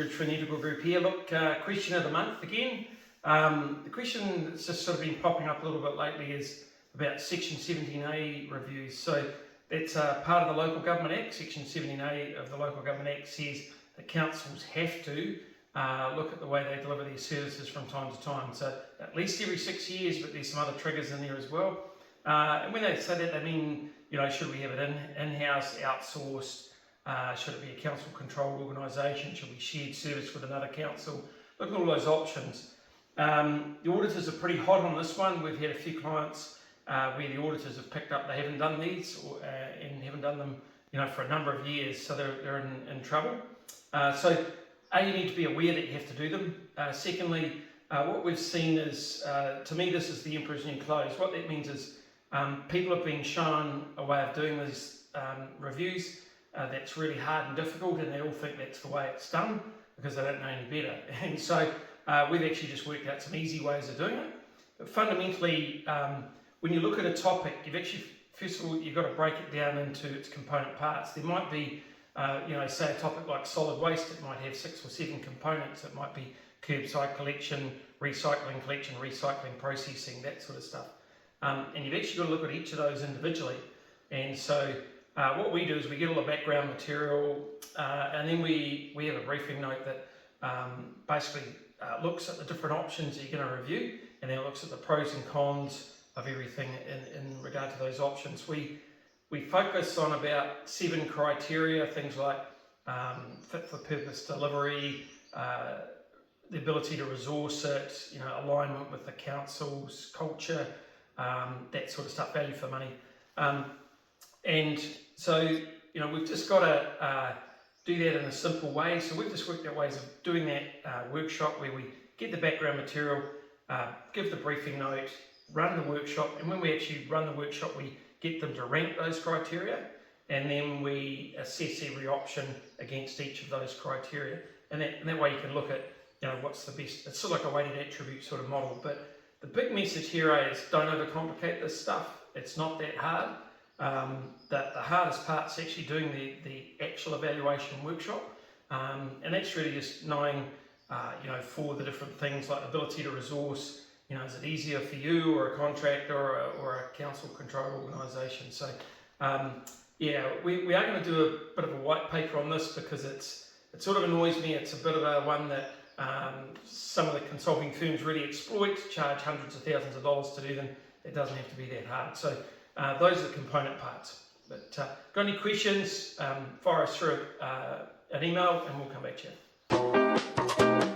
Aldridge for an Integral Group here. Look, question of the month again. The question that's just sort of been popping up a little bit lately is about Section 17A reviews. So that's part of the Local Government Act. Section 17A of the Local Government Act says that councils have to look at the way they deliver their services from time to time. So at least every 6 years, but there's some other triggers in there as well. And when they say that, they mean, should we have it in-house, outsourced? Should it be a council-controlled organisation? Should we shared service with another council? Look at all those options. The auditors are pretty hot on this one. We've had a few clients where the auditors have picked up they haven't done these and haven't done them, for a number of years, so they're in trouble. So you need to be aware that you have to do them. Secondly, what we've seen is, to me, this is the emperor's new clothes. What that means is people have been shown a way of doing these reviews that's really hard and difficult, and they all think that's the way it's done because they don't know any better. And so we've actually just worked out some easy ways of doing it. But fundamentally, when you look at a topic, first of all, you've got to break it down into its component parts. There might be, say a topic like solid waste, it might have 6 or 7 components. It might be curbside collection, recycling processing, that sort of stuff. And you've actually got to look at each of those individually. And so what we do is we get all the background material and then we have a briefing note that basically looks at the different options that you're going to review, and then it looks at the pros and cons of everything in regard to those options. We focus on about 7 criteria, things like fit for purpose delivery, the ability to resource it, alignment with the council's culture, that sort of stuff, value for money. And so, we've just got to do that in a simple way. So we've just worked out ways of doing that workshop where we get the background material, give the briefing note, run the workshop, and when we actually run the workshop, we get them to rank those criteria, and then we assess every option against each of those criteria. And that way you can look at, what's the best. It's sort of like a weighted attribute sort of model. But the big message here is don't overcomplicate this stuff. It's not that hard. The hardest part is actually doing the actual evaluation workshop, and that's really just knowing, for the different things like ability to resource. Is it easier for you or a contractor or a council-controlled organisation? So, we are going to do a bit of a white paper on this because it sort of annoys me. It's a bit of a one that some of the consulting firms really exploit, charge hundreds of thousands of dollars to do them. It doesn't have to be that hard. So those are the component parts. But got any questions, fire us through an email and we'll come back to you.